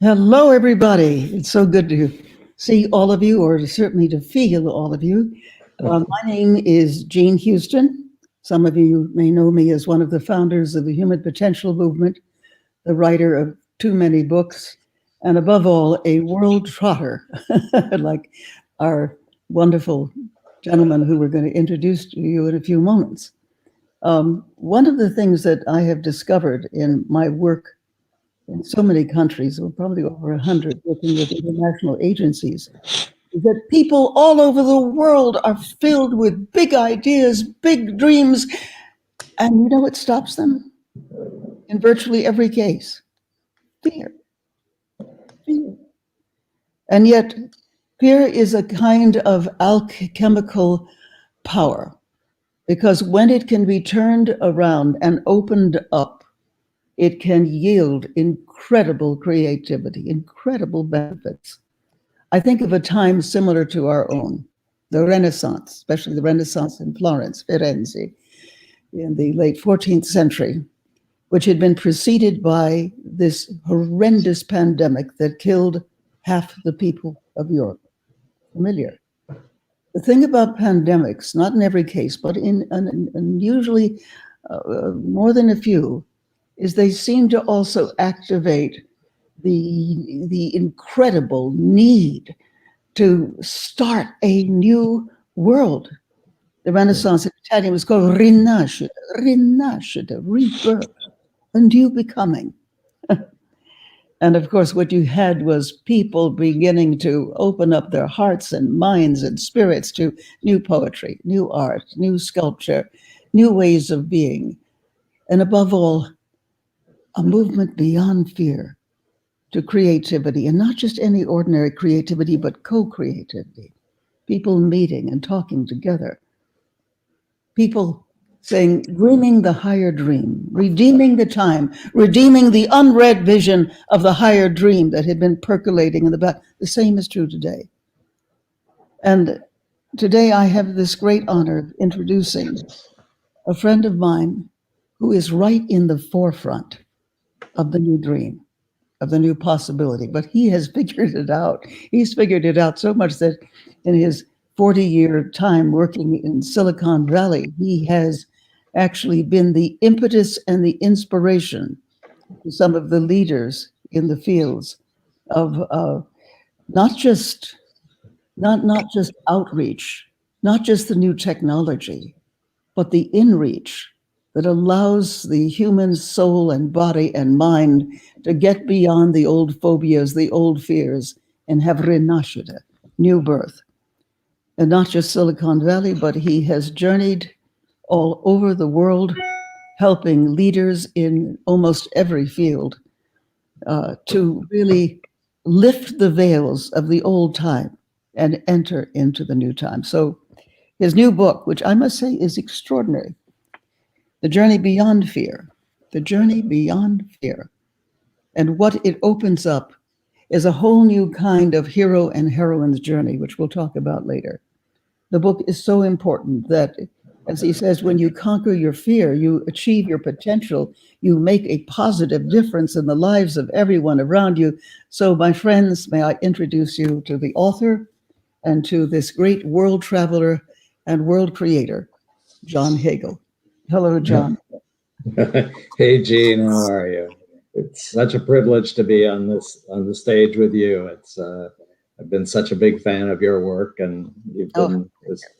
Hello, everybody. It's so good to see all of you, or certainly to feel all of you. My name is Jean Houston. Some of you may know me as one of the founders of the Human Potential Movement, the writer of too many books, and above all, a world trotter, like our wonderful gentleman who we're going to introduce to you in a few moments. One of the things that I have discovered in my work in so many countries, or probably over 100, working with international agencies, is that people all over the world are filled with big ideas, big dreams, and you know what stops them? In virtually every case, fear. Fear. And yet, fear is a kind of alchemical power, because when it can be turned around and opened up, it can yield incredible creativity, incredible benefits. I think of a time similar to our own, the Renaissance, especially the Renaissance in Florence, Firenze, in the late 14th century, which had been preceded by this horrendous pandemic that killed half the people of Europe. Familiar. The thing about pandemics, not in every case, but in usually more than a few, is they seem to also activate the incredible need to start a new world. The Renaissance in Italian was called rinascita, rinascita, rebirth, a new becoming. And of course, what you had was people beginning to open up their hearts and minds and spirits to new poetry, new art, new sculpture, new ways of being. And above all, a movement beyond fear to creativity, and not just any ordinary creativity, but co-creativity. People meeting and talking together. People saying, dreaming the higher dream, redeeming the time, redeeming the unread vision of the higher dream that had been percolating in the back. The same is true today. And today I have this great honor of introducing a friend of mine who is right in the forefront of the new dream, of the new possibility, but he has figured it out. He's figured it out so much that in his 40-year time working in Silicon Valley, he has actually been the impetus and the inspiration to some of the leaders in the fields of not just outreach, not just the new technology, but the inreach that allows the human soul and body and mind to get beyond the old phobias, the old fears, and have rinascita, new birth. And not just Silicon Valley, but he has journeyed all over the world, helping leaders in almost every field to really lift the veils of the old time and enter into the new time. So his new book, which I must say is extraordinary, The Journey Beyond Fear, The Journey Beyond Fear. And what it opens up is a whole new kind of hero and heroine's journey, which we'll talk about later. The book is so important that, as he says, when you conquer your fear, you achieve your potential, you make a positive difference in the lives of everyone around you. So, my friends, may I introduce you to the author and to this great world traveler and world creator, John Hagel. Hello, John. Hey, Jean, how are you? It's such a privilege to be on the stage with you. I've been such a big fan of your work, and you've been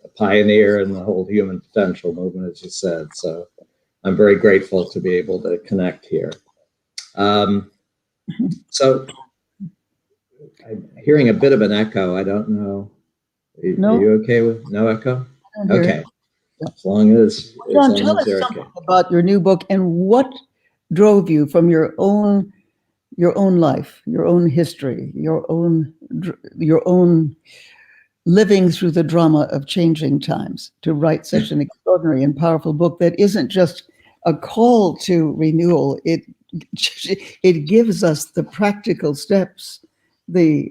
a pioneer in the whole human potential movement, as you said. So I'm very grateful to be able to connect here. So I'm hearing a bit of an echo. I don't know. Are you okay with no echo? Okay. As long as John, tell us something about your new book and what drove you from your own life, your own history, your own living through the drama of changing times to write such an extraordinary and powerful book that isn't just a call to renewal. It gives us the practical steps, the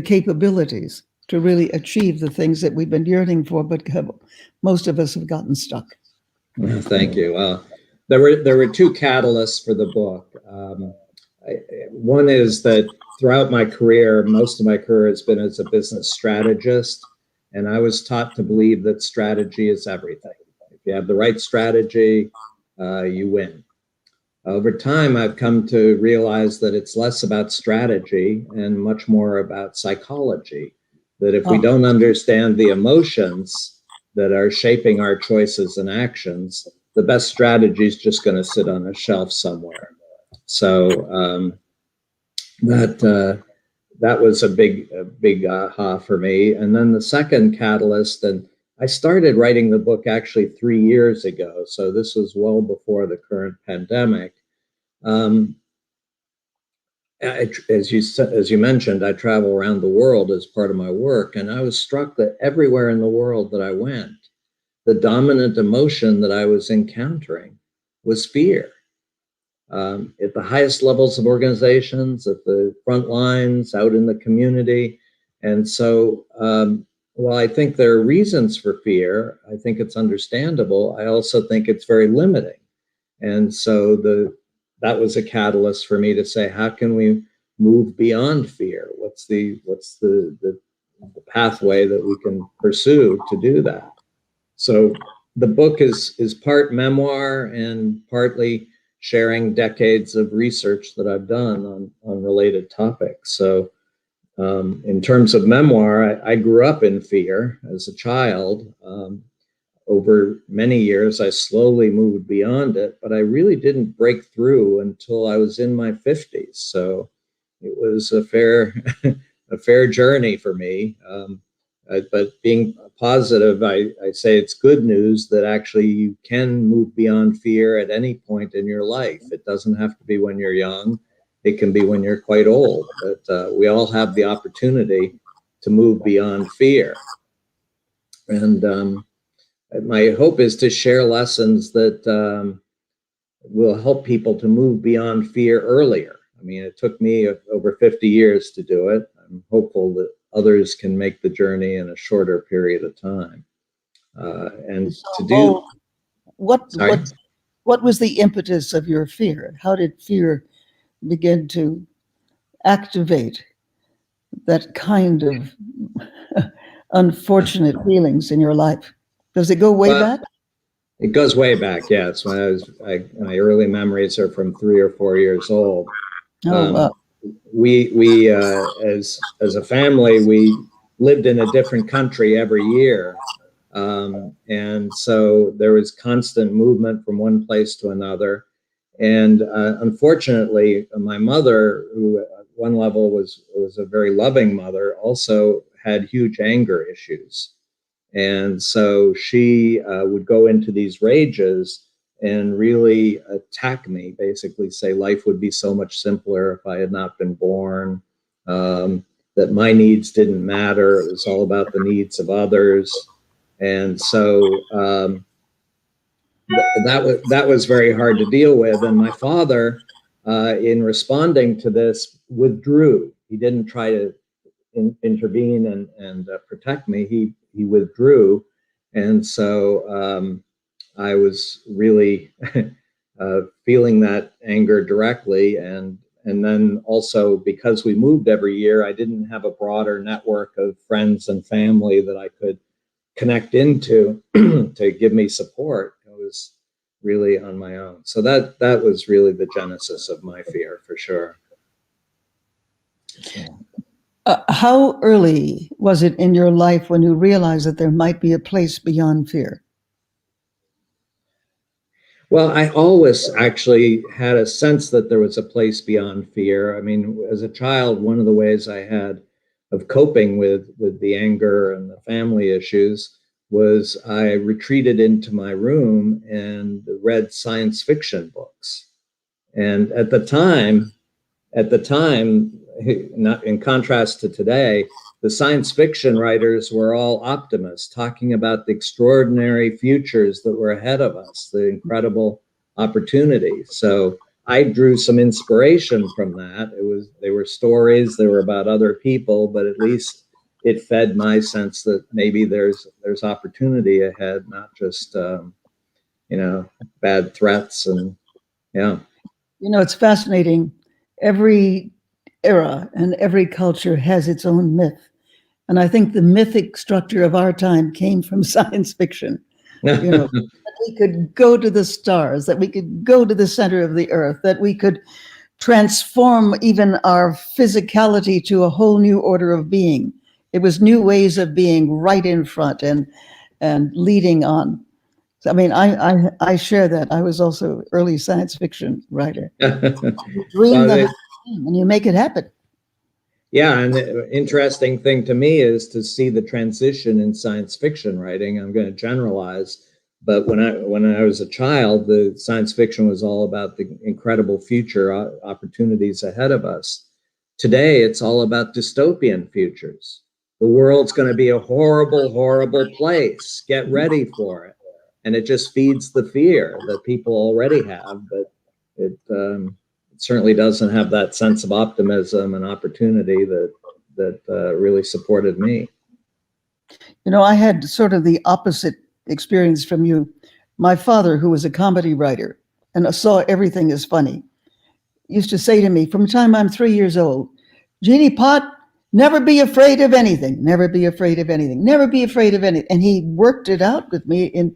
capabilities to really achieve the things that we've been yearning for, but most of us have gotten stuck. Thank you. There were two catalysts for the book. One is that throughout my career, most of my career has been as a business strategist, and I was taught to believe that strategy is everything. If you have the right strategy, you win. Over time, I've come to realize that it's less about strategy and much more about psychology. That if we don't understand the emotions that are shaping our choices and actions, the best strategy is just going to sit on a shelf somewhere. So that was a big aha for me. And then the second catalyst, and I started writing the book actually 3 years ago, so this was well before the current pandemic. As you mentioned, I travel around the world as part of my work, and I was struck that everywhere in the world that I went, the dominant emotion that I was encountering was fear. At the highest levels of organizations, at the front lines, out in the community. And so while I think there are reasons for fear, I think it's understandable, I also think it's very limiting. And so that was a catalyst for me to say, how can we move beyond fear? What's the pathway that we can pursue to do that? So the book is part memoir and partly sharing decades of research that I've done on related topics. So in terms of memoir, I grew up in fear as a child. Over many years, I slowly moved beyond it, but I really didn't break through until I was in my 50s. So it was a fair journey for me. But being positive, I say it's good news that actually you can move beyond fear at any point in your life. It doesn't have to be when you're young. It can be when you're quite old. But we all have the opportunity to move beyond fear. And my hope is to share lessons that will help people to move beyond fear earlier. I mean, it took me over 50 years to do it. I'm hopeful that others can make the journey in a shorter period of time. And to do what was the impetus of your fear? How did fear begin to activate that kind of unfortunate feelings in your life? Does it go way back? It goes way back, yes. When my early memories are from 3 or 4 years old. Wow. We as a family, we lived in a different country every year. And so there was constant movement from one place to another. And unfortunately, my mother, who at one level was a very loving mother, also had huge anger issues. And so she would go into these rages and really attack me, basically say life would be so much simpler if I had not been born, that my needs didn't matter. It was all about the needs of others. And so that was very hard to deal with. And my father, in responding to this, withdrew. He didn't try to intervene and protect me. He withdrew. And so I was really feeling that anger directly. And then also, because we moved every year, I didn't have a broader network of friends and family that I could connect into to give me support. I was really on my own. So that was really the genesis of my fear, for sure. How early was it in your life when you realized that there might be a place beyond fear? Well, I always actually had a sense that there was a place beyond fear. I mean, as a child, one of the ways I had of coping with the anger and the family issues was I retreated into my room and read science fiction books. And at the time, not in contrast to today, the science fiction writers were all optimists, talking about the extraordinary futures that were ahead of us, the incredible opportunities. So I drew some inspiration from that. They were stories, they were about other people, but at least it fed my sense that maybe there's opportunity ahead, not just bad threats. And yeah. It's fascinating every era and every culture has its own myth. And I think the mythic structure of our time came from science fiction. You know, that we could go to the stars, that we could go to the center of the earth, that we could transform even our physicality to a whole new order of being. It was new ways of being right in front and leading on. So, I mean, I share that. I was also early science fiction writer. You dream Well, the dream and you make it happen. yeah, and the interesting thing to me is to see the transition in science fiction writing. I'm going to generalize, but when I was a child, the science fiction was all about the incredible future opportunities ahead of us. Today, it's all about dystopian futures. The world's going to be a horrible, horrible place. Get ready for it. And it just feeds the fear that people already have, but it certainly doesn't have that sense of optimism and opportunity that really supported me. You know, I had sort of the opposite experience from you. My father, who was a comedy writer and saw everything as funny, used to say to me from the time I'm 3 years old, Jeannie Pott, never be afraid of anything, never be afraid of anything, never be afraid of anything. And he worked it out with me in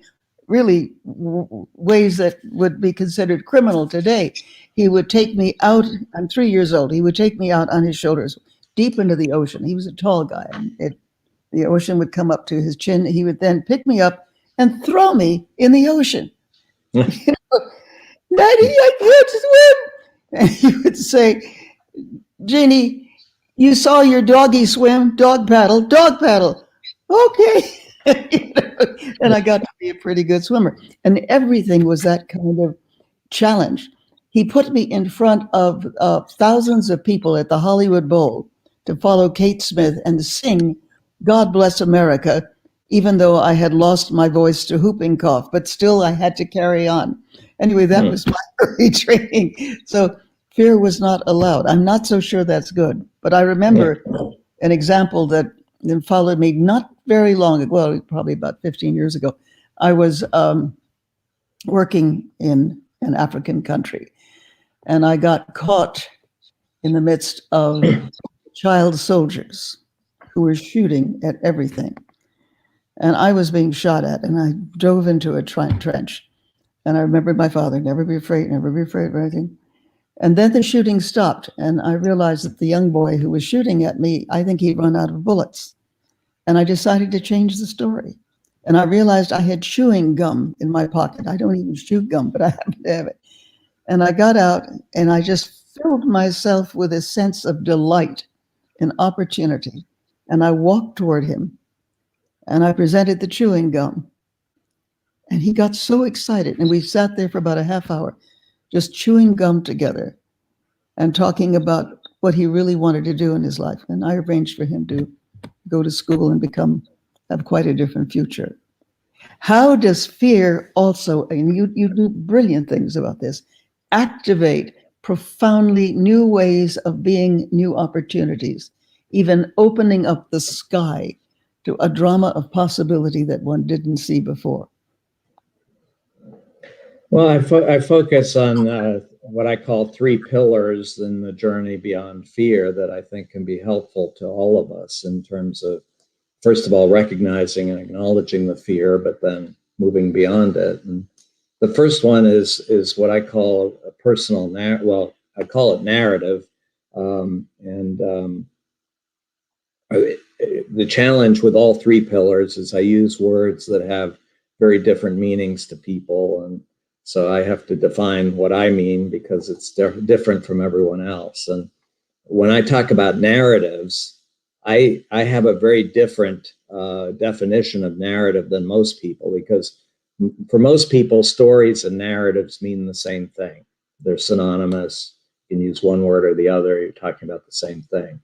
really ways that would be considered criminal today. He would take me out, I'm 3 years old, he would take me out on his shoulders deep into the ocean. He was a tall guy, and the ocean would come up to his chin. He would then pick me up and throw me in the ocean. You know, Daddy, I can't swim. And he would say, Jeannie, you saw your doggy swim, dog paddle, dog paddle. Okay. You know, and I got to be a pretty good swimmer. And everything was that kind of challenge. He put me in front of thousands of people at the Hollywood Bowl to follow Kate Smith and sing God Bless America, even though I had lost my voice to whooping cough, but still I had to carry on. Anyway, that was my early training. So fear was not allowed. I'm not so sure that's good, but I remember an example that followed me not very long ago, well, probably about 15 years ago. I was working in an African country, and I got caught in the midst of child soldiers who were shooting at everything. And I was being shot at, and I dove into a trench. And I remembered my father, never be afraid of anything. And then the shooting stopped, and I realized that the young boy who was shooting at me, I think he'd run out of bullets. And I decided to change the story. And I realized I had chewing gum in my pocket. I don't even chew gum, but I happen to have it. And I got out, and I just filled myself with a sense of delight and opportunity. And I walked toward him, and I presented the chewing gum. And he got so excited. And we sat there for about a half hour, just chewing gum together and talking about what he really wanted to do in his life. And I arranged for him to go to school and have quite a different future. How does fear also, and you do brilliant things about this, activate profoundly new ways of being, new opportunities, even opening up the sky to a drama of possibility that one didn't see before? Well, I focus on what I call three pillars in the journey beyond fear that I think can be helpful to all of us in terms of, first of all, recognizing and acknowledging the fear, but then moving beyond it. And the first one is what I call a personal narrative. Well, I call it narrative. The challenge with all three pillars is I use words that have very different meanings to people. And so I have to define what I mean because it's different from everyone else. And when I talk about narratives, I have a very different definition of narrative than most people, because for most people, stories and narratives mean the same thing. They're synonymous. You can use one word or the other. You're talking about the same thing.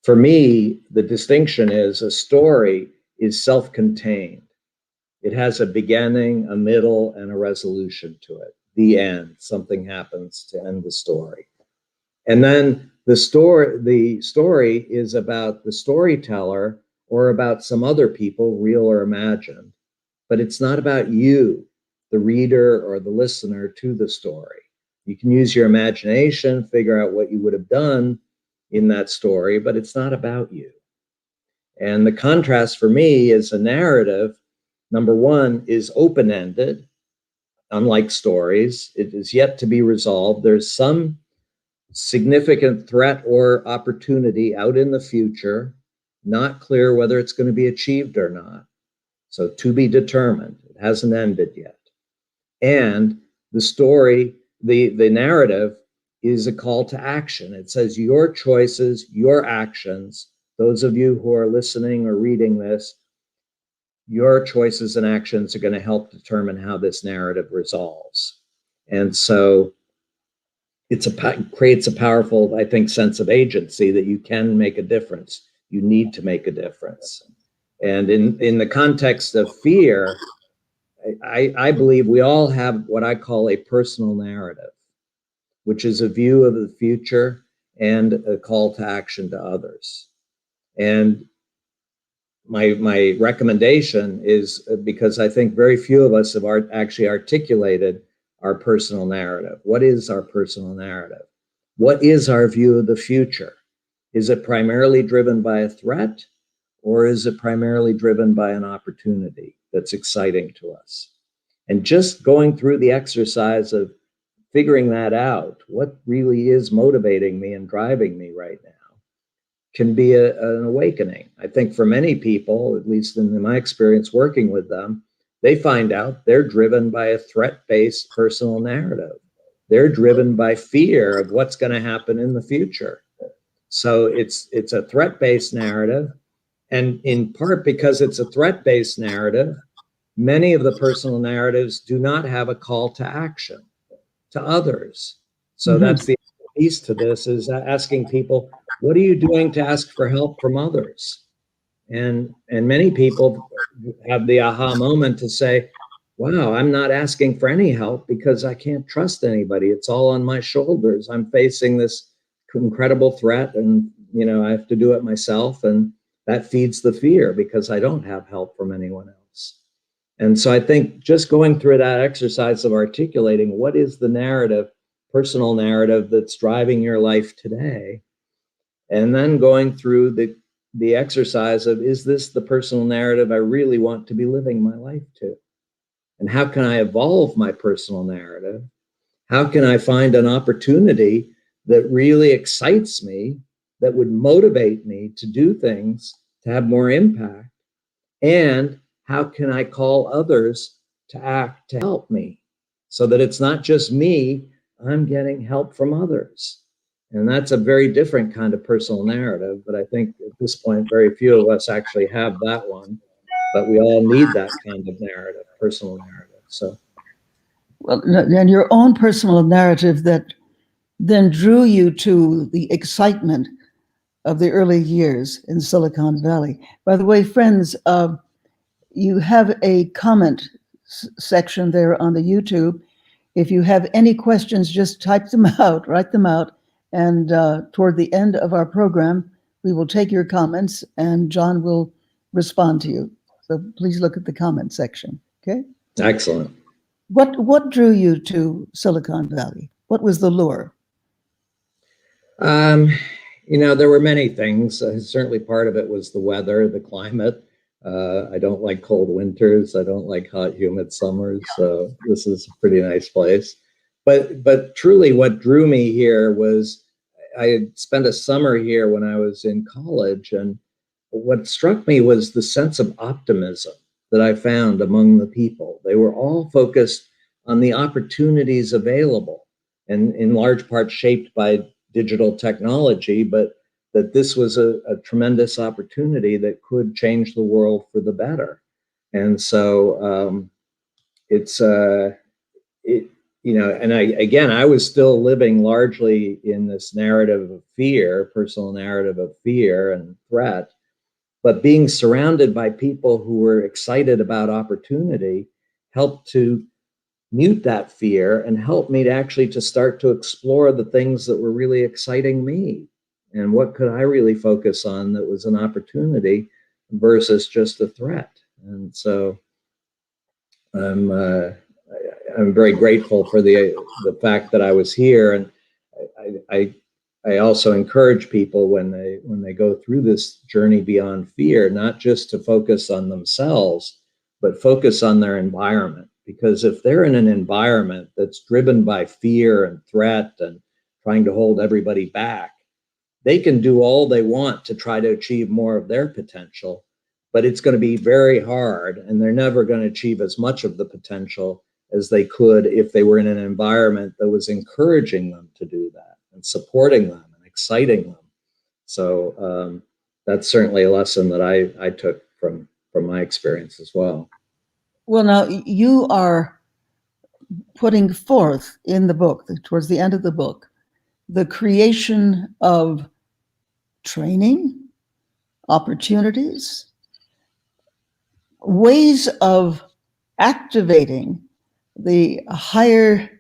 For me, the distinction is a story is self-contained. It has a beginning, a middle, and a resolution to it. The end. Something happens to end the story. And then the story is about the storyteller or about some other people, real or imagined. But it's not about you, the reader or the listener to the story. You can use your imagination, figure out what you would have done in that story, but it's not about you. And the contrast for me is a narrative, number one, is open-ended, unlike stories. It is yet to be resolved. There's some significant threat or opportunity out in the future, not clear whether it's going to be achieved or not. So to be determined. It hasn't ended yet. And the story, the narrative is a call to action. It says your choices, your actions, those of you who are listening or reading this, your choices and actions are going to help determine how this narrative resolves. And so it creates a powerful, I think, sense of agency that you can make a difference. You need to make a difference. And in the context of fear, I believe we all have what I call a personal narrative, which is a view of the future and a call to action to others. And my recommendation is, because I think very few of us have actually articulated our personal narrative. What is our personal narrative? What is our view of the future? Is it primarily driven by a threat, or is it primarily driven by an opportunity that's exciting to us? And just going through the exercise of figuring that out, what really is motivating me and driving me right now, can be an awakening. I think for many people, at least in my experience working with them, they find out they're driven by a threat-based personal narrative. They're driven by fear of what's going to happen in the future. So it's a threat-based narrative. And in part because it's a threat-based narrative, many of the personal narratives do not have a call to action to others. So that's the piece to this, is asking people, what are you doing to ask for help from others? And many people have the aha moment to say, wow, I'm not asking for any help because I can't trust anybody. It's all on my shoulders. I'm facing this incredible threat, and I have to do it myself. And that feeds the fear because I don't have help from anyone else. And so I think just going through that exercise of articulating what is the narrative, personal narrative that's driving your life today, and then going through the exercise of, is this the personal narrative I really want to be living my life to? And how can I evolve my personal narrative? How can I find an opportunity that really excites me, that would motivate me to do things, to have more impact? And how can I call others to act to help me, so that it's not just me, I'm getting help from others? And that's a very different kind of personal narrative. But I think at this point, very few of us actually have that one. But we all need that kind of narrative, personal narrative. So, well, and your own personal narrative that then drew you to the excitement of the early years in Silicon Valley. By the way, friends, you have a comment section there on the YouTube. If you have any questions, just type them out, write them out, and toward the end of our program, we will take your comments and John will respond to you. So please look at the comment section, okay? excellent. What drew you to Silicon Valley? What was the lure? There were many things. Certainly part of it was the weather, the climate. I don't like cold winters. I don't like hot, humid summers. So this is a pretty nice place. But truly what drew me here was I had spent a summer here when I was in college. And what struck me was the sense of optimism that I found among the people. They were all focused on the opportunities available, and in large part shaped by digital technology, but that this was a tremendous opportunity that could change the world for the better. And so I was still living largely in this narrative of fear, personal narrative of fear and threat, but being surrounded by people who were excited about opportunity helped to mute that fear and help me to actually to start to explore the things that were really exciting me, and what could I really focus on that was an opportunity versus just a threat. And so I'm very grateful for the fact that I was here, and I also encourage people when they go through this journey beyond fear, not just to focus on themselves, but focus on their environment. Because if they're in an environment that's driven by fear and threat and trying to hold everybody back, they can do all they want to try to achieve more of their potential, but it's going to be very hard, and they're never going to achieve as much of the potential as they could if they were in an environment that was encouraging them to do that and supporting them and exciting them. So that's certainly a lesson that I took from my experience as well. Well, now you are putting forth in the book, towards the end of the book, the creation of training, opportunities, ways of activating the higher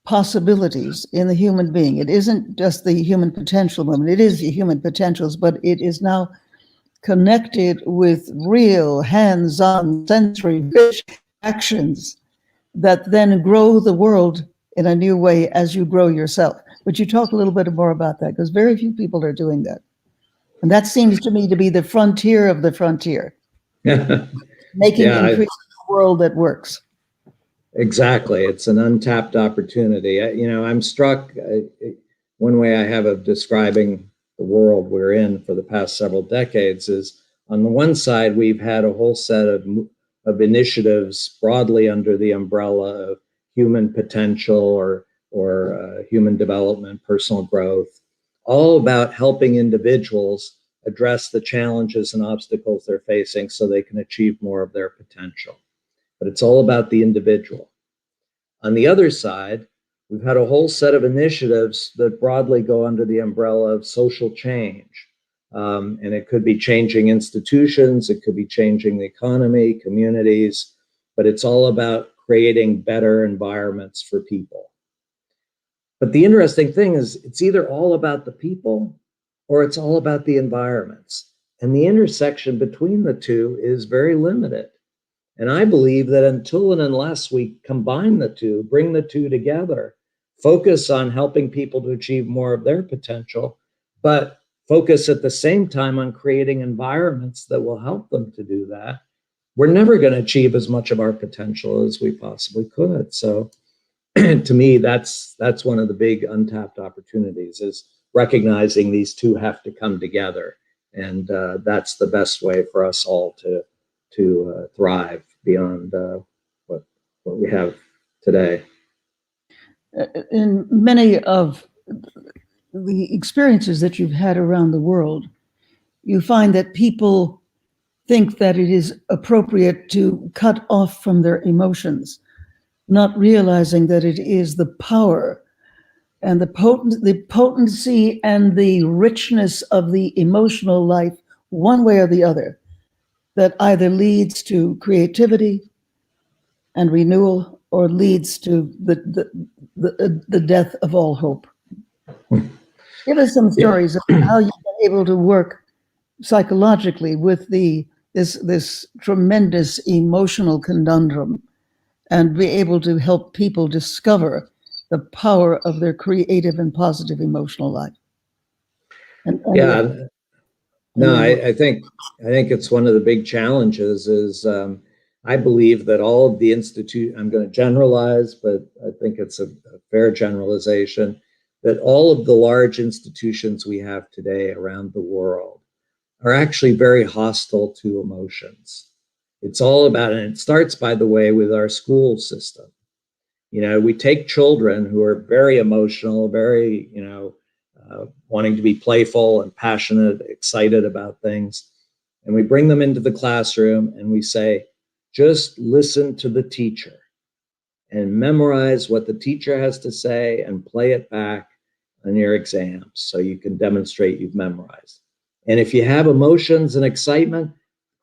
possibilities in the human being. It isn't just the human potential moment. It is the human potentials, but it is now connected with real hands-on sensory actions that then grow the world in a new way as you grow yourself. Would you talk a little bit more about that? Because very few people are doing that. And that seems to me to be the frontier of the frontier. Making increasing a world that works. Exactly. It's an untapped opportunity. I'm struck, one way I have of describing the world we're in for the past several decades is, on the one side, we've had a whole set of initiatives broadly under the umbrella of human potential or human development, personal growth, all about helping individuals address the challenges and obstacles they're facing so they can achieve more of their potential. But it's all about the individual. On the other side, we've had a whole set of initiatives that broadly go under the umbrella of social change. And it could be changing institutions, it could be changing the economy, communities, but it's all about creating better environments for people. But the interesting thing is, it's either all about the people or it's all about the environments. And the intersection between the two is very limited. And I believe that until and unless we combine the two, bring the two together, focus on helping people to achieve more of their potential, but focus at the same time on creating environments that will help them to do that, we're never going to achieve as much of our potential as we possibly could. So to me, that's one of the big untapped opportunities, is recognizing these two have to come together. And that's the best way for us all to thrive beyond what we have today. In many of the experiences that you've had around the world, you find that people think that it is appropriate to cut off from their emotions, not realizing that it is the power and the potency and the richness of the emotional life, one way or the other, that either leads to creativity and renewal or leads to the death of all hope. Give us some stories of how you've been able to work psychologically with this tremendous emotional conundrum and be able to help people discover the power of their creative and positive emotional life. I think it's one of the big challenges is I believe that all of the I'm going to generalize, but I think it's a fair generalization, that all of the large institutions we have today around the world are actually very hostile to emotions. It's all about, and it starts, by the way, with our school system. We take children who are very emotional, very, wanting to be playful and passionate, excited about things. And we bring them into the classroom and we say, just listen to the teacher and memorize what the teacher has to say and play it back on your exams so you can demonstrate you've memorized. And if you have emotions and excitement,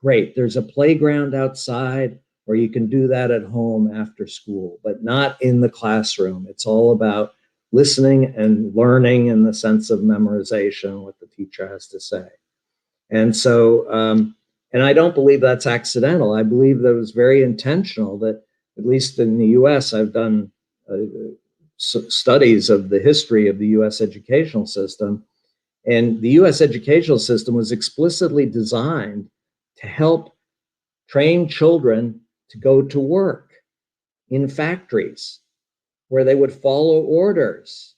great. There's a playground outside, or you can do that at home after school, but not in the classroom. It's all about listening and learning in the sense of memorization, what the teacher has to say. And so, and I don't believe that's accidental. I believe that it was very intentional, that at least in the US, I've done studies of the history of the US educational system. And the US educational system was explicitly designed to help train children to go to work in factories where they would follow orders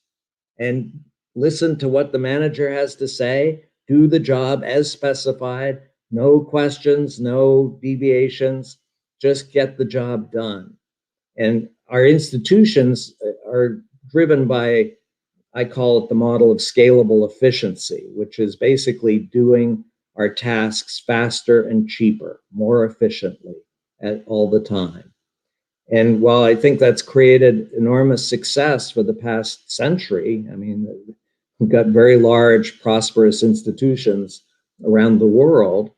and listen to what the manager has to say, do the job as specified, no questions, no deviations, just get the job done. And our institutions are driven by, I call it the model of scalable efficiency, which is basically doing our tasks faster and cheaper, more efficiently at all the time. And while I think that's created enormous success for the past century, I mean, we've got very large, prosperous institutions around the world.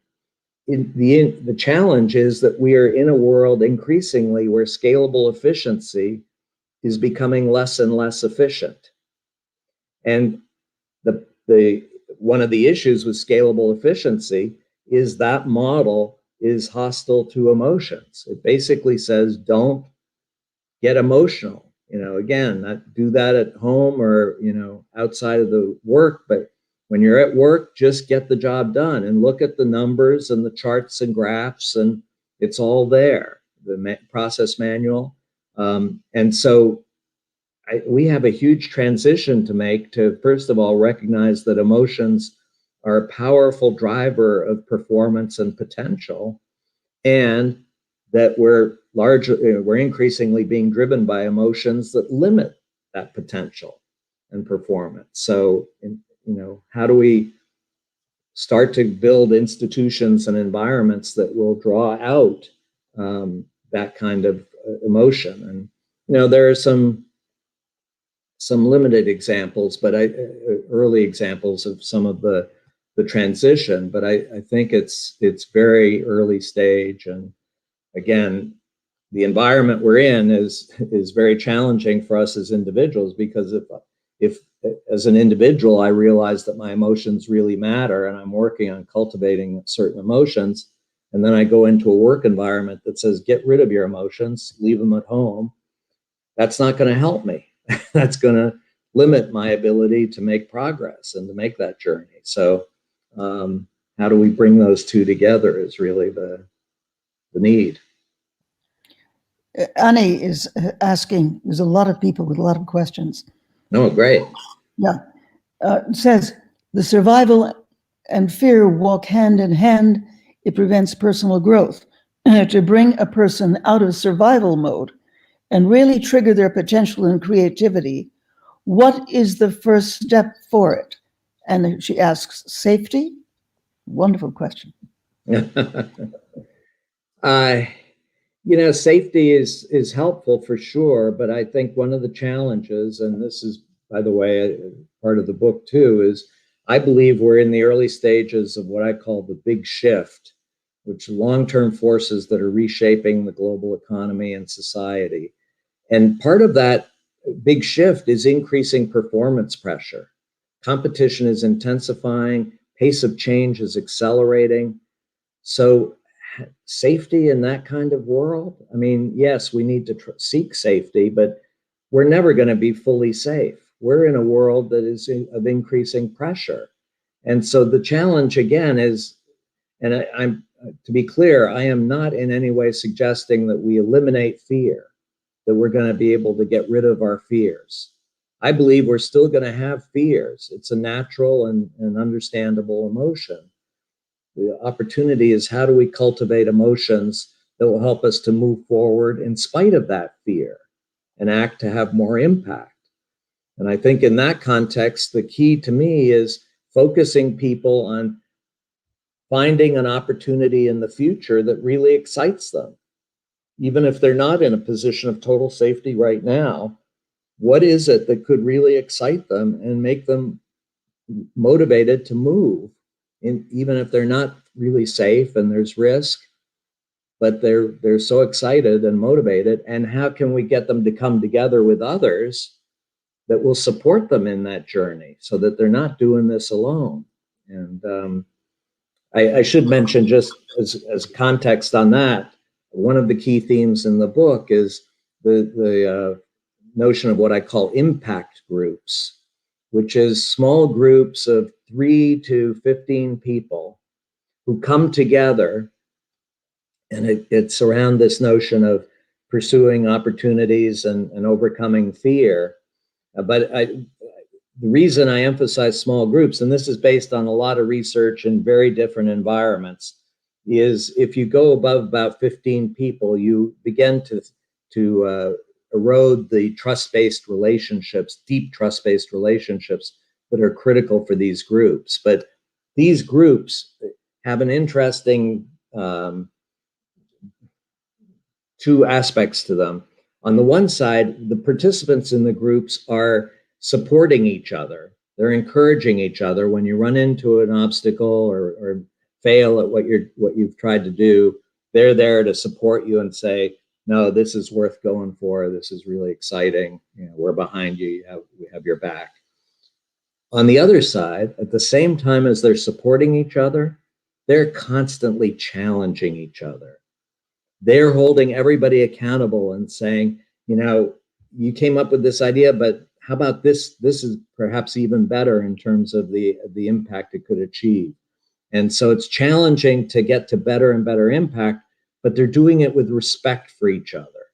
The challenge is that we are in a world increasingly where scalable efficiency is becoming less and less efficient. And one of the issues with scalable efficiency is that model is hostile to emotions. It basically says, don't get emotional. Again, not do that at home or, outside of the work, but when you're at work, just get the job done and look at the numbers and the charts and graphs, and it's all there, the process manual. And so we have a huge transition to make to, first of all, recognize that emotions are a powerful driver of performance and potential, and that we're increasingly being driven by emotions that limit that potential and performance. So, how do we start to build institutions and environments that will draw out that kind of emotion? And there are some limited examples, but early examples of some of the transition. But I think it's very early stage, and again, the environment we're in is very challenging for us as individuals, because if as an individual I realize that my emotions really matter and I'm working on cultivating certain emotions, and then I go into a work environment that says get rid of your emotions, leave them at home, that's not going to help me. That's going to limit my ability to make progress and to make that journey. So how do we bring those two together is really the need. Annie is asking, there's a lot of people with a lot of questions. Oh, great. Yeah. It says, the survival and fear walk hand in hand. It prevents personal growth. To bring a person out of survival mode and really trigger their potential and creativity, what is the first step for it? And she asks, safety? Wonderful question. Safety is helpful for sure, but I think one of the challenges, and this is, by the way, part of the book too, is I believe we're in the early stages of what I call the big shift, which are long-term forces that are reshaping the global economy and society. And part of that big shift is increasing performance pressure. Competition is intensifying, pace of change is accelerating. So safety in that kind of world, I mean, yes, we need to seek safety, but we're never going to be fully safe. We're in a world that is of increasing pressure. And so the challenge again is, and I'm to be clear, I am not in any way suggesting that we eliminate fear, that we're going to be able to get rid of our fears. I believe we're still going to have fears. It's a natural and understandable emotion. The opportunity is, how do we cultivate emotions that will help us to move forward in spite of that fear and act to have more impact? And I think in that context, the key to me is focusing people on finding an opportunity in the future that really excites them. Even if they're not in a position of total safety right now, what is it that could really excite them and make them motivated to move, even if they're not really safe and there's risk, but they're so excited and motivated? And how can we get them to come together with others that will support them in that journey so that they're not doing this alone? And I should mention, just as context on that, one of the key themes in the book is the notion of what I call impact groups, which is small groups of 3 to 15 people who come together. And it's around this notion of pursuing opportunities and overcoming fear. But the reason I emphasize small groups, and this is based on a lot of research in very different environments, is if you go above about 15 people, you begin to erode the trust-based relationships, deep trust-based relationships that are critical for these groups. But these groups have an interesting two aspects to them. On the one side, the participants in the groups are supporting each other. They're encouraging each other. When you run into an obstacle or fail at what you've tried to do, they're there to support you and say, no, this is worth going for. This is really exciting. You know, we're behind you. We have your back. On the other side, at the same time as they're supporting each other, they're constantly challenging each other. They're holding everybody accountable and saying, you know, you came up with this idea, but how about this? This is perhaps even better in terms of the impact it could achieve. And so it's challenging to get to better and better impact, but they're doing it with respect for each other.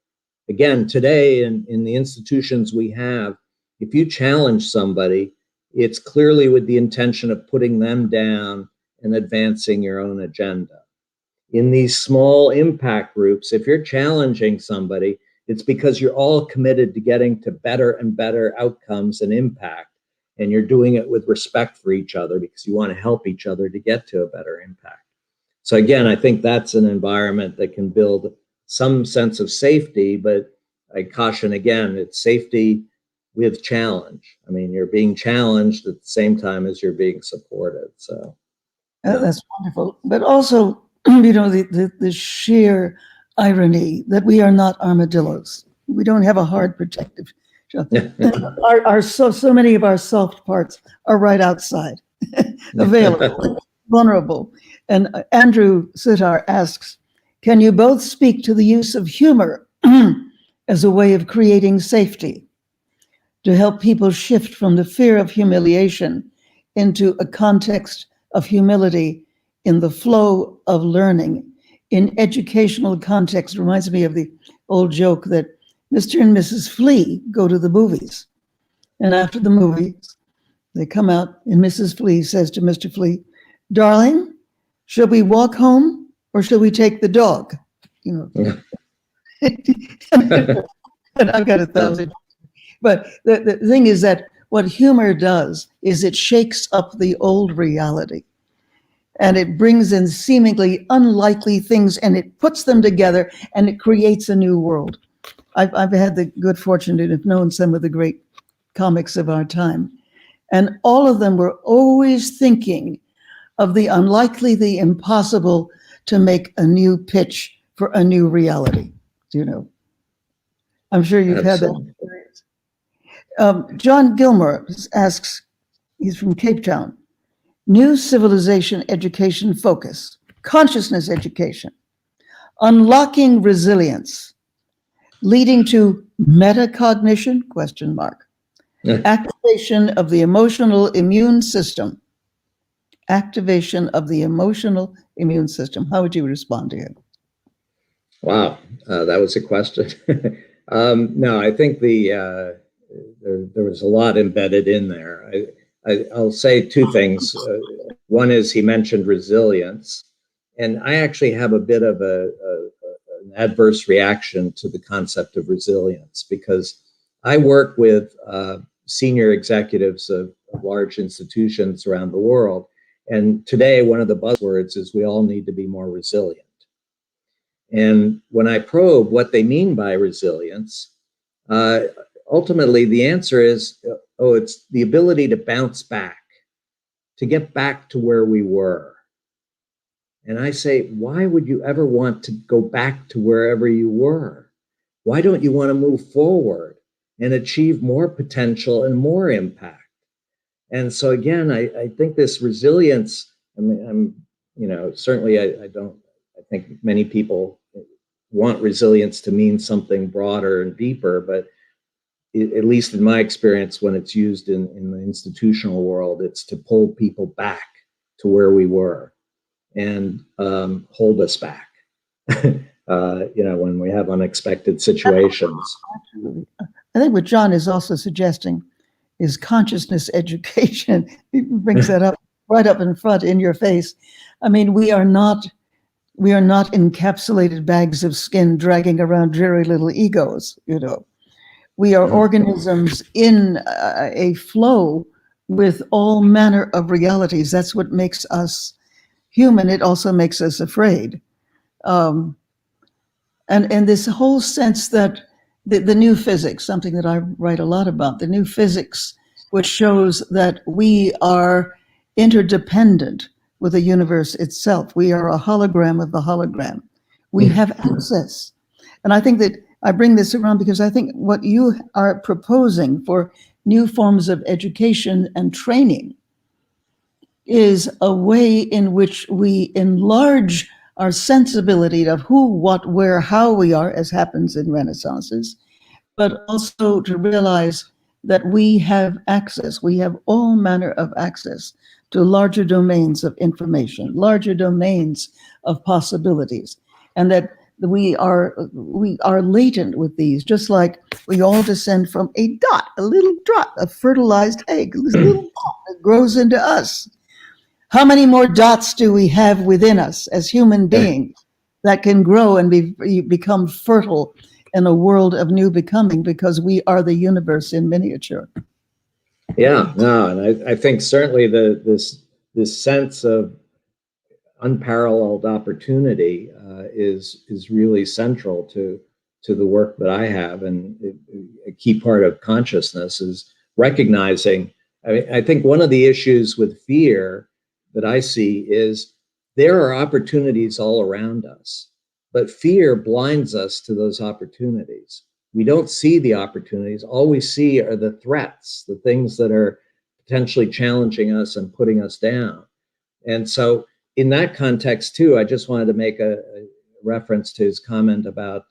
Again, today in the institutions we have, if you challenge somebody, it's clearly with the intention of putting them down and advancing your own agenda. In these small impact groups, if you're challenging somebody, it's because you're all committed to getting to better and better outcomes and impact. And you're doing it with respect for each other because you want to help each other to get to a better impact. So again, I think that's an environment that can build some sense of safety, but I caution again, it's safety with challenge. I mean, you're being challenged at the same time as you're being supported. So yeah. That's wonderful. But also, you know, the sheer irony that we are not armadillos. We don't have a hard protective shell. So many of our soft parts are right outside, available, vulnerable. And Andrew Sitar asks, can you both speak to the use of humor as a way of creating safety to help people shift from the fear of humiliation into a context of humility in the flow of learning? In educational context, reminds me of the old joke that Mr. and Mrs. Flea go to the movies. And after the movies, they come out and Mrs. Flea says to Mr. Flea, darling, shall we walk home or shall we take the dog? You know, and I've got 1,000. But the thing is that what humor does is it shakes up the old reality. And it brings in seemingly unlikely things and it puts them together and it creates a new world. I've had the good fortune to have known some of the great comics of our time. And all of them were always thinking of the unlikely, the impossible, to make a new pitch for a new reality. You know, I'm sure you've Absolutely. Had that experience. John Gilmore asks, he's from Cape Town. New civilization education focus, consciousness education, unlocking resilience, leading to metacognition, ? Activation of the emotional immune system. Activation of the emotional immune system. How would you respond to it? Wow, that was a question. No, I think there was a lot embedded in there. I'll say two things. One is he mentioned resilience, and I actually have a bit of an adverse reaction to the concept of resilience because I work with senior executives of large institutions around the world, and today one of the buzzwords is we all need to be more resilient. And when I probe what they mean by resilience, ultimately the answer is, it's the ability to bounce back, to get back to where we were. And I say, why would you ever want to go back to wherever you were? Why don't you want to move forward and achieve more potential and more impact? And so again, I think this resilience, certainly I think many people want resilience to mean something broader and deeper, but at least in my experience, when it's used in the institutional world, it's to pull people back to where we were and hold us back. When we have unexpected situations. Absolutely. I think what John is also suggesting is consciousness education. He brings that up right up in front in your face. I mean, we are not encapsulated bags of skin dragging around dreary little egos, We are organisms in a flow with all manner of realities. That's what makes us human. It also makes us afraid. And this whole sense that the new physics, something that I write a lot about, the new physics, which shows that we are interdependent with the universe itself. We are a hologram of the hologram. We have access. And I think that I bring this around because I think what you are proposing for new forms of education and training is a way in which we enlarge our sensibility of who, what, where, how we are, as happens in Renaissances, but also to realize that we have access, we have all manner of access to larger domains of information, larger domains of possibilities, and that we are latent with these, just like we all descend from a dot, a little drop, a fertilized egg, this little dot that grows into us. How many more dots do we have within us as human beings that can grow and become fertile in a world of new becoming, because we are the universe in miniature? Yeah, no, and I think certainly this sense of unparalleled opportunity is really central to the work that I have, and a key part of consciousness is recognizing. I think one of the issues with fear that I see is there are opportunities all around us, but fear blinds us to those opportunities. We don't see the opportunities. All we see are the threats, the things that are potentially challenging us and putting us down. And so in that context too, I just wanted to make a reference to his comment about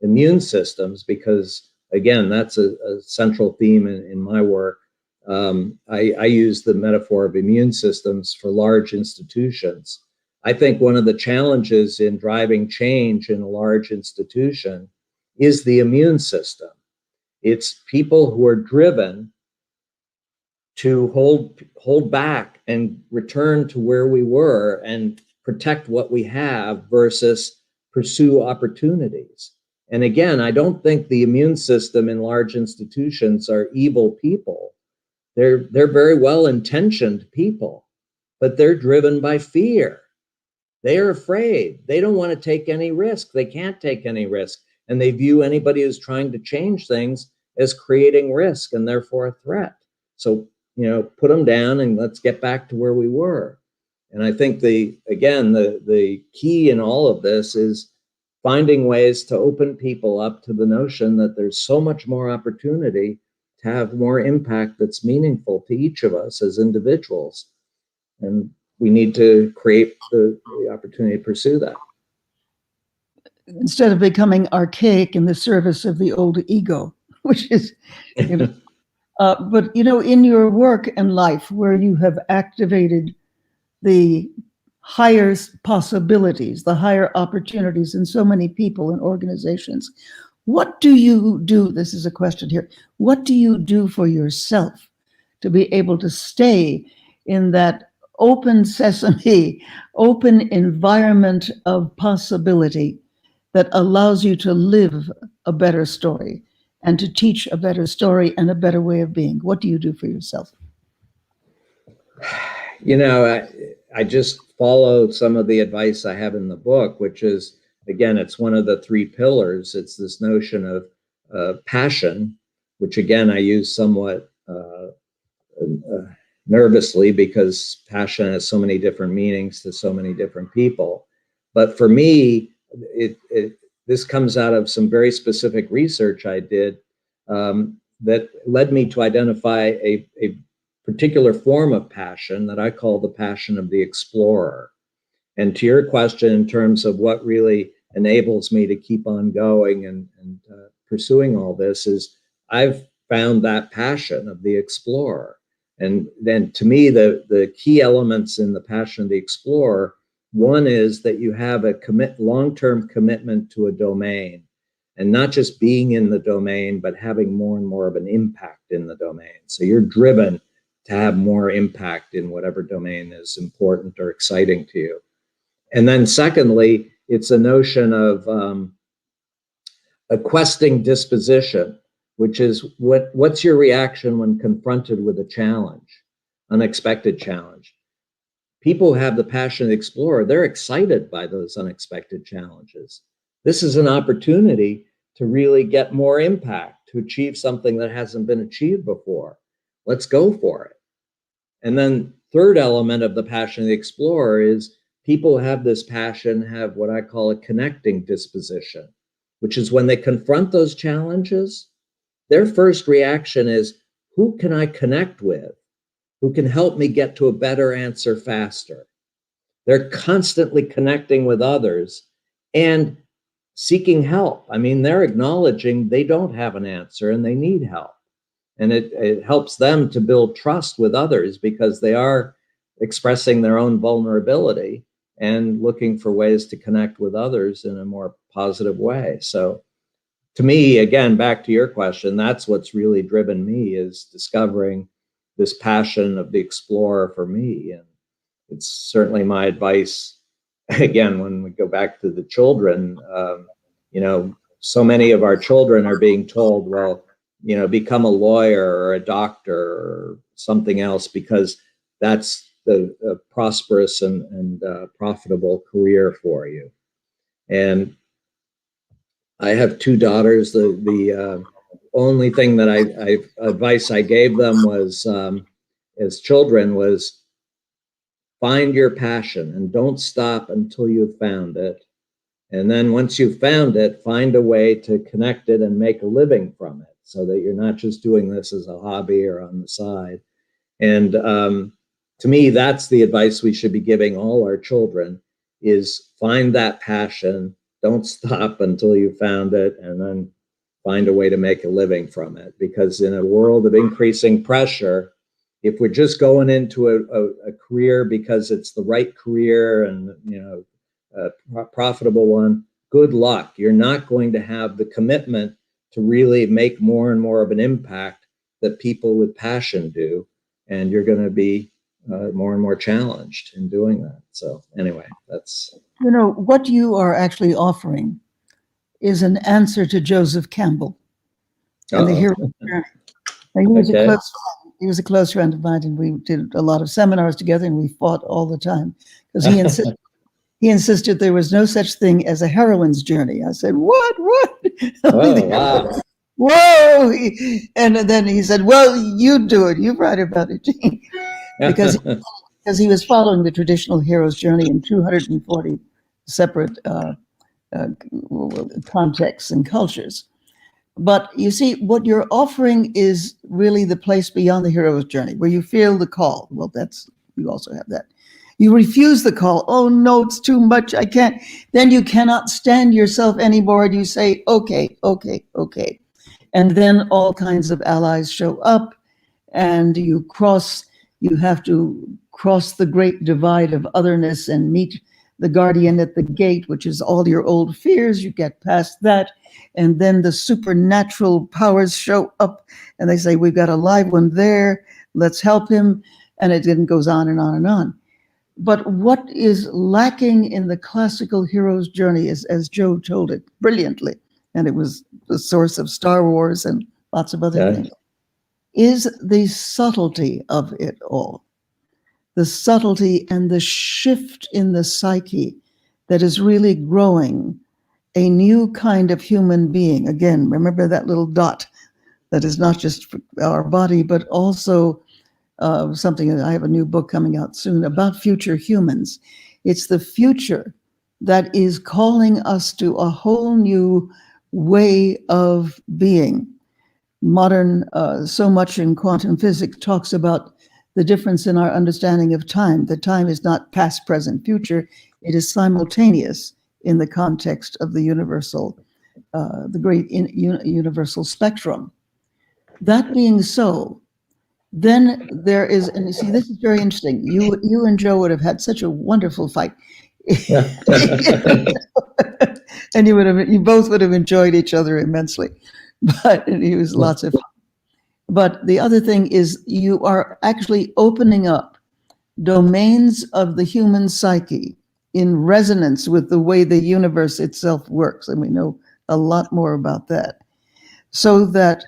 immune systems, because again, that's a central theme in my work. I use the metaphor of immune systems for large institutions. I think one of the challenges in driving change in a large institution is the immune system. It's people who are driven to hold back and return to where we were and protect what we have versus pursue opportunities. And again, I don't think the immune system in large institutions are evil people. They're very well-intentioned people, but they're driven by fear. They are afraid. They don't want to take any risk. They can't take any risk. And they view anybody who's trying to change things as creating risk and therefore a threat. So, put them down and let's get back to where we were. And I think the key in all of this is finding ways to open people up to the notion that there's so much more opportunity to have more impact that's meaningful to each of us as individuals. And we need to create the opportunity to pursue that. Instead of becoming archaic in the service of the old ego, which is, but in your work and life, where you have activated the higher possibilities, the higher opportunities in so many people and organizations, what do you do? This is a question here. What do you do for yourself to be able to stay in that open sesame, open environment of possibility that allows you to live a better story and to teach a better story and a better way of being? What do you do for yourself? I just follow some of the advice I have in the book, which is, again, it's one of the three pillars. It's this notion of passion, which again, I use somewhat nervously because passion has so many different meanings to so many different people. But for me, this comes out of some very specific research I did that led me to identify a particular form of passion that I call the passion of the explorer. And to your question, in terms of what really enables me to keep on going and pursuing all this is I've found that passion of the explorer. And then to me, the key elements in the passion of the explorer, one is that you have a long-term commitment to a domain, and not just being in the domain, but having more and more of an impact in the domain. So you're driven to have more impact in whatever domain is important or exciting to you. And then secondly, it's a notion of a questing disposition, which is what's your reaction when confronted with a challenge, unexpected challenge. People who have the passion to explore, they're excited by those unexpected challenges. This is an opportunity to really get more impact, to achieve something that hasn't been achieved before. Let's go for it. And then third element of the passion of the explorer is people who have this passion have what I call a connecting disposition, which is when they confront those challenges, their first reaction is, who can I connect with? Who can help me get to a better answer faster? They're constantly connecting with others and seeking help. I mean, they're acknowledging they don't have an answer and they need help. And it helps them to build trust with others because they are expressing their own vulnerability and looking for ways to connect with others in a more positive way. So to me, again, back to your question, that's what's really driven me, is discovering this passion of the explorer for me. And it's certainly my advice, again, when we go back to the children, so many of our children are being told, well, become a lawyer or a doctor or something else, because that's the prosperous and profitable career for you. And I have two daughters. The only thing that advice I gave them was, as children, was find your passion and don't stop until you've found it. And then once you've found it, find a way to connect it and make a living from it, so that you're not just doing this as a hobby or on the side. And to me, that's the advice we should be giving all our children, is find that passion, don't stop until you found it, and then find a way to make a living from it. Because in a world of increasing pressure, if we're just going into a career because it's the right career and a profitable one, good luck. You're not going to have the commitment to really make more and more of an impact that people with passion do, and you're going to be more and more challenged in doing that. So anyway, that's... What you are actually offering is an answer to Joseph Campbell and the hero's journey. Now, he was a close friend of mine, and we did a lot of seminars together, and we fought all the time because he insisted there was no such thing as a heroine's journey. I said, what? Oh, wow. Whoa. And then he said, well, you do it. You write about it, Gene. Because he was following the traditional hero's journey in 240 separate contexts and cultures. But you see, what you're offering is really the place beyond the hero's journey, where you feel the call. Well, you also have that. You refuse the call. Oh, no, it's too much. I can't. Then you cannot stand yourself anymore. And you say, okay. And then all kinds of allies show up, and you have to cross the great divide of otherness and meet the guardian at the gate, which is all your old fears. You get past that, and then the supernatural powers show up, and they say, we've got a live one there. Let's help him. And it then goes on and on and on. But what is lacking in the classical hero's journey is, as Joe told it brilliantly, and it was the source of Star Wars and lots of other things, is the subtlety of it all. The subtlety and the shift in the psyche that is really growing a new kind of human being. Again, remember that little dot that is not just for our body, but also something. I have a new book coming out soon about future humans. It's the future that is calling us to a whole new way of being. Modern, so much in quantum physics talks about the difference in our understanding of time. That time is not past, present, future. It is simultaneous. in the context of the universal, the great universal spectrum. That being so, then there is, and you see, this is very interesting. You and Joe would have had such a wonderful fight. And you both would have enjoyed each other immensely. But it was lots of fun. But the other thing is you are actually opening up domains of the human psyche in resonance with the way the universe itself works. And we know a lot more about that. So that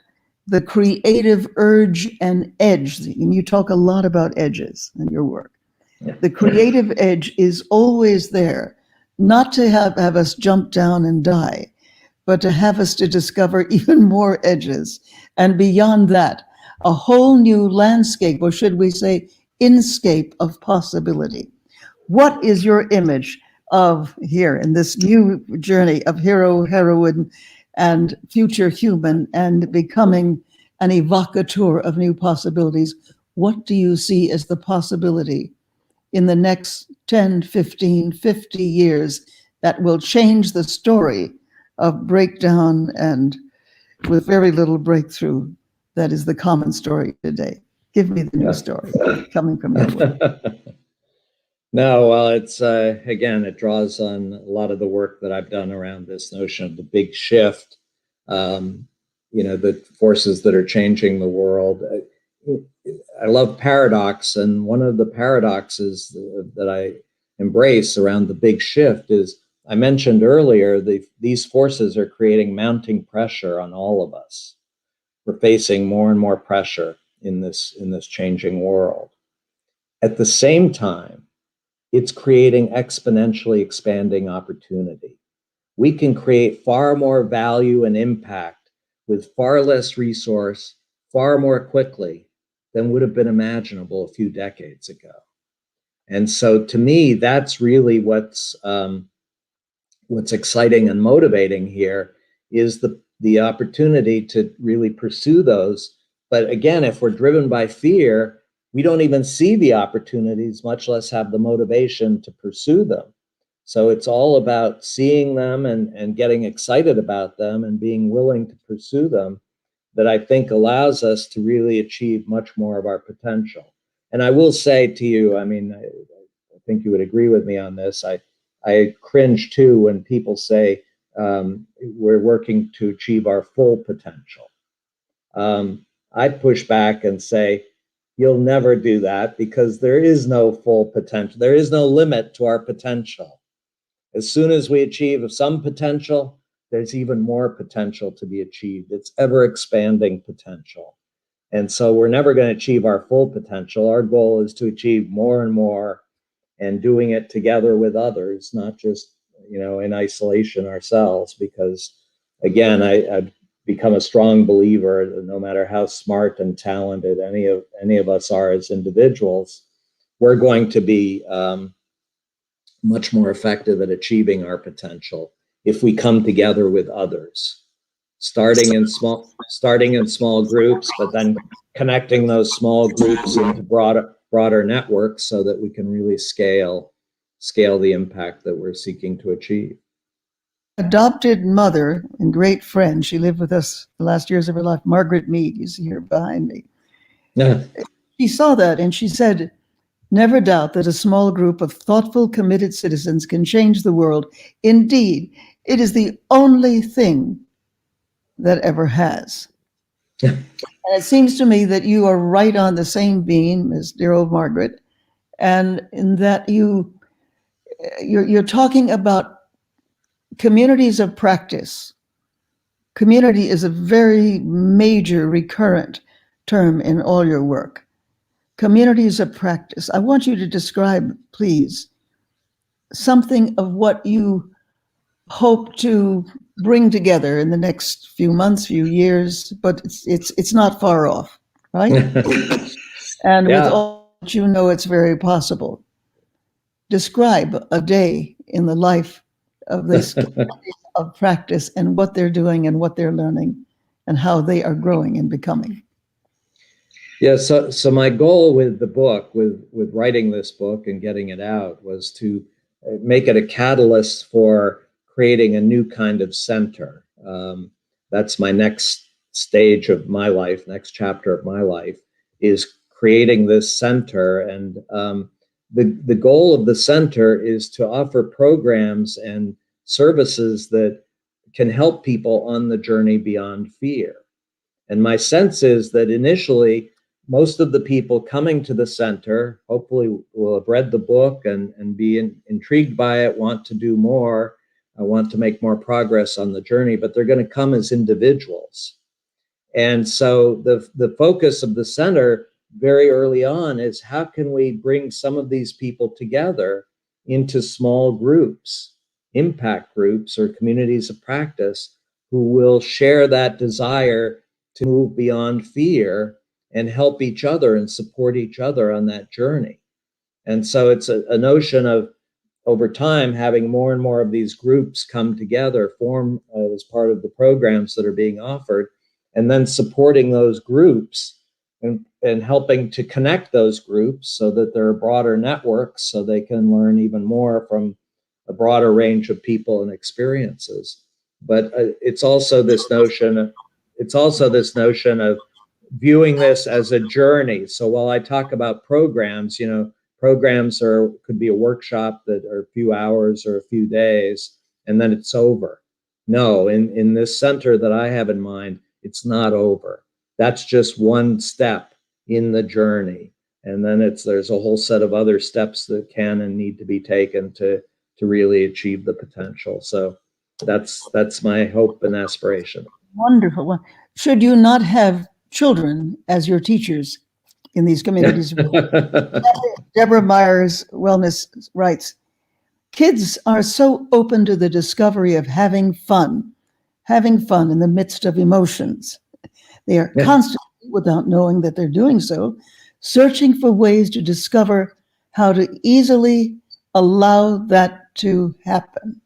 the creative urge and edge, and you talk a lot about edges in your work. The creative edge is always there, not to have us jump down and die, but to have us to discover even more edges. And beyond that, a whole new landscape, or should we say, inscape of possibility. What is your image of here in this new journey of hero, heroine, and future human, and becoming an evocateur of new possibilities? What do you see as the possibility in the next 10, 15, 50 years that will change the story of breakdown and with very little breakthrough that is the common story today? Give me the new story coming from your work. No, well, it's, again, it draws on a lot of the work that I've done around this notion of the big shift, the forces that are changing the world. I love paradox, and one of the paradoxes that I embrace around the big shift is, I mentioned earlier, these forces are creating mounting pressure on all of us. We're facing more and more pressure in this changing world. At the same time, it's creating exponentially expanding opportunity. We can create far more value and impact with far less resource, far more quickly than would have been imaginable a few decades ago. And so to me, that's really what's exciting and motivating here, is the opportunity to really pursue those. But again, if we're driven by fear, we don't even see the opportunities, much less have the motivation to pursue them. So it's all about seeing them and getting excited about them and being willing to pursue them, that I think allows us to really achieve much more of our potential. And I will say to you, I mean, I think you would agree with me on this. I cringe too when people say we're working to achieve our full potential. I push back and say, you'll never do that, because there is no full potential. There is no limit to our potential. As soon as we achieve some potential, there's even more potential to be achieved. It's ever expanding potential. And so we're never going to achieve our full potential. Our goal is to achieve more and more, and doing it together with others, not just, in isolation ourselves. Because again, I've become a strong believer that no matter how smart and talented any of us are as individuals, we're going to be much more effective at achieving our potential if we come together with others, starting in small groups, but then connecting those small groups into broader networks, so that we can really scale the impact that we're seeking to achieve. Adopted mother and great friend, she lived with us the last years of her life, Margaret Mead, you see her behind me. She saw that and she said, never doubt that a small group of thoughtful, committed citizens can change the world. Indeed, it is the only thing that ever has. And it seems to me that you are right on the same beam as dear old Margaret, and in that you're talking about communities of practice. Community is a very major recurrent term in all your work. Communities of practice. I want you to describe, please, something of what you hope to bring together in the next few months, few years, but it's not far off, right? And with all that you know, it's very possible. Describe a day in the life of this of practice, and what they're doing and what they're learning and how they are growing and becoming. Yeah, so my goal with the book, with writing this book and getting it out, was to make it a catalyst for creating a new kind of center. That's my next stage of my life, next chapter of my life, is creating this center. And the goal of the center is to offer programs and services that can help people on the journey beyond fear. And my sense is that initially, most of the people coming to the center hopefully will have read the book and be intrigued by it, want to do more, want to make more progress on the journey, but they're going to come as individuals. And so the focus of the center very early on is how can we bring some of these people together into small groups, impact groups or communities of practice, who will share that desire to move beyond fear and help each other and support each other on that journey. And so it's a notion of, over time, having more and more of these groups come together, form as part of the programs that are being offered, and then supporting those groups and helping to connect those groups so that there are broader networks, so they can learn even more from a broader range of people and experiences. But it's also this notion of viewing this as a journey. So while I talk about programs, programs could be a workshop that are a few hours or a few days, and then it's over. No, in this center that I have in mind, it's not over. That's just one step in the journey. And then there's a whole set of other steps that can and need to be taken to really achieve the potential. So that's my hope and aspiration. Wonderful. Should you not have children as your teachers in these communities? Deborah Myers Wellness writes, kids are so open to the discovery of having fun in the midst of emotions. They are constantly, without knowing that they're doing so, searching for ways to discover how to easily allow that to happen.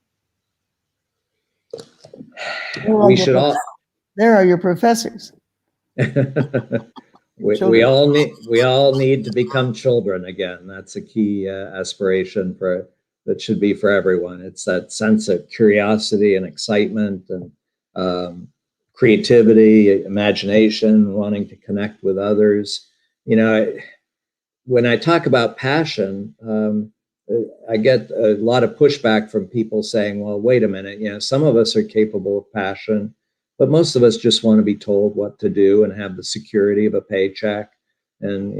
There are your professors. we all need to become children again. That's a key aspiration that should be for everyone. It's that sense of curiosity and excitement and creativity, imagination, wanting to connect with others. When I talk about passion, I get a lot of pushback from people saying, well, wait a minute, some of us are capable of passion, but most of us just want to be told what to do and have the security of a paycheck and,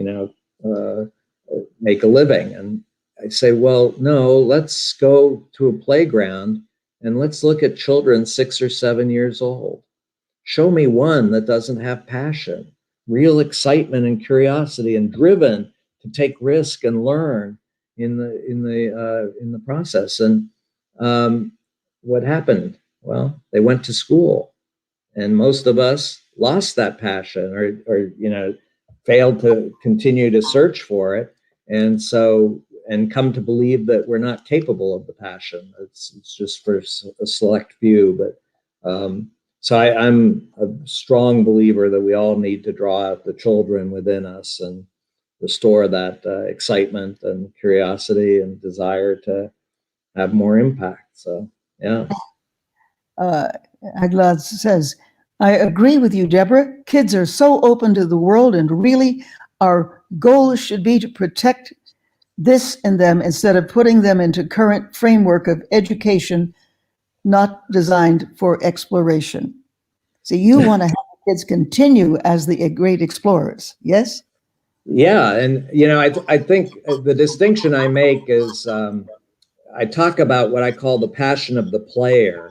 make a living. And I say, well, no, let's go to a playground and let's look at children 6 or 7 years old. Show me one that doesn't have passion, real excitement and curiosity, and driven to take risk and learn in the process. And what happened? Well, they went to school, and most of us lost that passion or failed to continue to search for it, and come to believe that we're not capable of the passion. It's just for a select few. But so I'm a strong believer that we all need to draw out the children within us and restore that excitement and curiosity and desire to have more impact. So, yeah. Hagel says, I agree with you, Deborah. Kids are so open to the world, and really our goal should be to protect this in them instead of putting them into current framework of education not designed for exploration. So you want to have kids continue as the great explorers, yes? Yeah, and I think the distinction I make is I talk about what I call the passion of the player,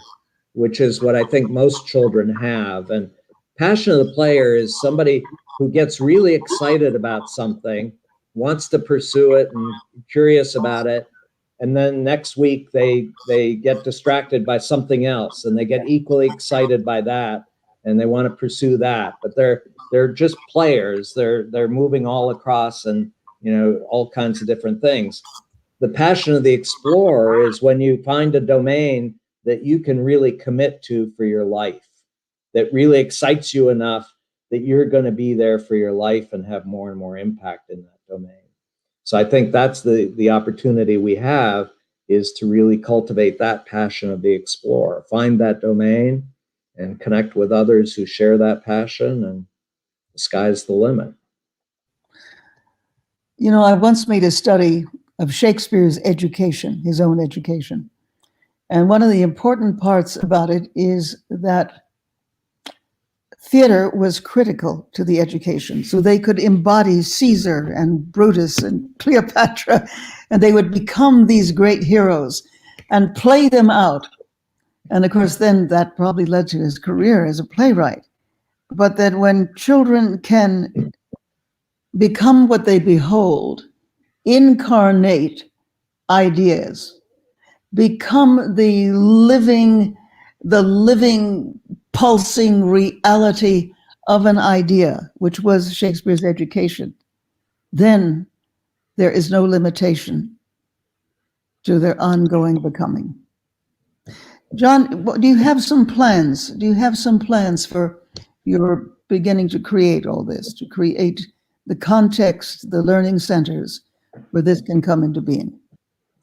which is what I think most children have. And passion of the player is somebody who gets really excited about something, wants to pursue it and curious about it. And then next week they get distracted by something else and they get equally excited by that and they want to pursue that. But they're just players. They're moving all across and all kinds of different things. The passion of the explorer is when you find a domain that you can really commit to for your life, that really excites you enough that you're going to be there for your life and have more and more impact in that domain. So I think that's the opportunity we have is to really cultivate that passion of the explorer, find that domain and connect with others who share that passion, and the sky's the limit. You know, I once made a study of Shakespeare's education, his own education. And one of the important parts about it is that theater was critical to the education. So they could embody Caesar and Brutus and Cleopatra, and they would become these great heroes and play them out. And of course, then that probably led to his career as a playwright. But that when children can become what they behold, incarnate ideas, become the living, pulsing reality of an idea, which was Shakespeare's education, then there is no limitation to their ongoing becoming. John, do you have some plans? Do you have some plans for your beginning to create all this, to create the context, the learning centers where this can come into being?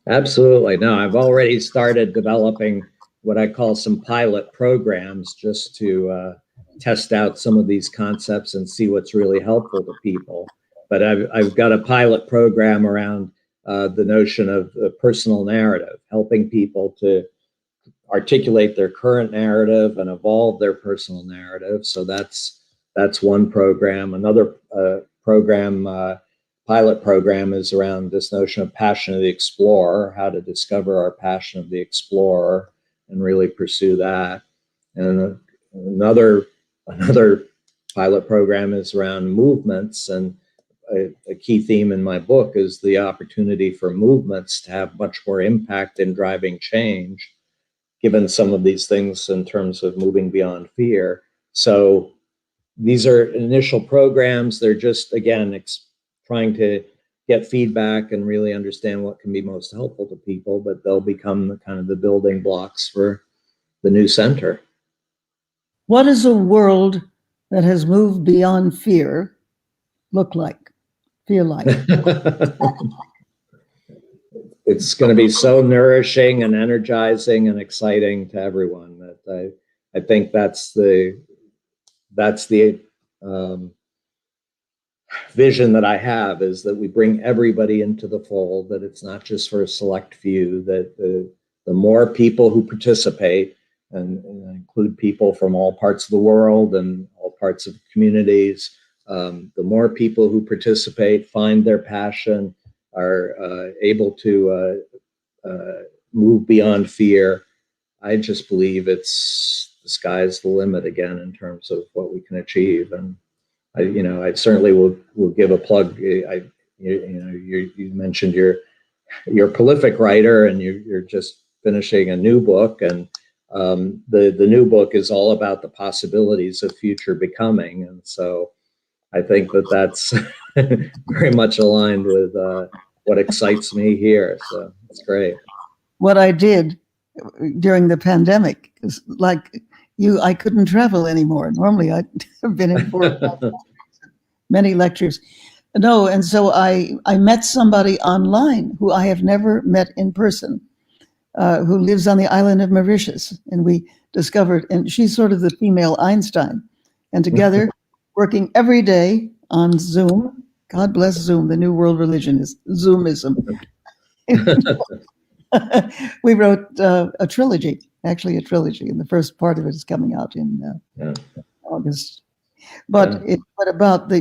Absolutely. No, I've already started developing what I call some pilot programs just to test out some of these concepts and see what's really helpful to people. But I've got a pilot program around the notion of the personal narrative, helping people to articulate their current narrative and evolve their personal narrative. So that's one program. Another pilot program is around this notion of passion of the explorer, how to discover our passion of the explorer and really pursue that. And another pilot program is around movements, and a key theme in my book is the opportunity for movements to have much more impact in driving change, given some of these things in terms of moving beyond fear. So these are initial programs. They're just, again, trying to get feedback and really understand what can be most helpful to people, but they'll become the kind of the building blocks for the new center. What does a world that has moved beyond fear look like, feel like? It's going to be so nourishing and energizing and exciting to everyone that I think that's the vision that I have, is that we bring everybody into the fold, that it's not just for a select few, that the more people who participate, and include people from all parts of the world and all parts of communities, the more people who participate, find their passion, are able to move beyond fear. I just believe the sky's the limit again in terms of what we can achieve. And I certainly will give a plug. You mentioned you're a prolific writer, and you're just finishing a new book, and the new book is all about the possibilities of future becoming. And so I think that's very much aligned with what excites me here. So it's great. What I did during the pandemic is, like you, I couldn't travel anymore. Normally I'd have been in many lectures. No, and so I met somebody online who I have never met in person, who lives on the island of Mauritius. And we discovered, and she's sort of the female Einstein. And together, working every day on Zoom. God bless Zoom. The new world religion is Zoomism. We wrote a trilogy, and the first part of it is coming out in August. But what about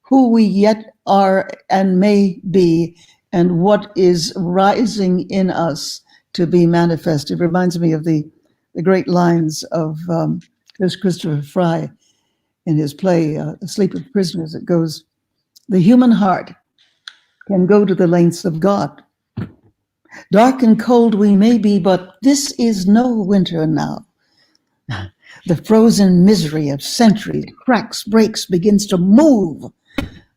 who we yet are and may be, and what is rising in us to be manifested? It reminds me of the great lines of Christopher Fry in his play, Sleep of Prisoners. It goes, "The human heart can go to the lengths of God. Dark and cold we may be, but this is no winter now. The frozen misery of centuries cracks, breaks, begins to move.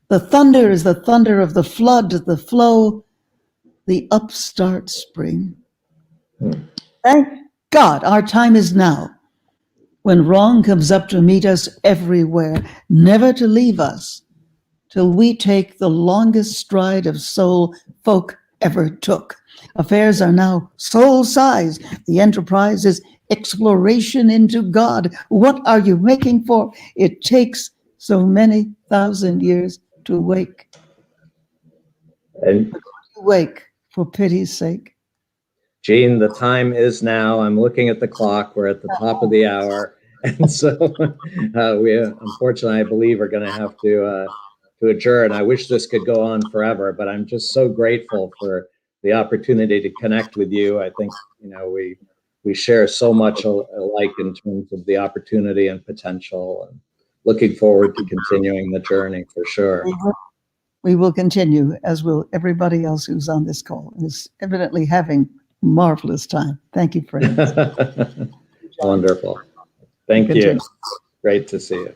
The thunder is the thunder of the flood, the flow, the upstart spring. Thank God our time is now, when wrong comes up to meet us everywhere, never to leave us till we take the longest stride of soul folk ever took. Affairs are now soul-size. The enterprise is exploration into God. What are you making for? It takes so many thousand years to wake. And Wake, for pity's sake. Gene, the time is now. I'm looking at the clock. We're at the top of the hour. And so we, unfortunately, I believe, are going to have to adjourn. I wish this could go on forever, but I'm just so grateful for the opportunity to connect with you. I think, we share so much alike in terms of the opportunity and potential, and looking forward to continuing the journey for sure. We will continue, as will everybody else who's on this call, and is evidently having a marvelous time. Thank you, friends. Wonderful. Thank you. Great to see you.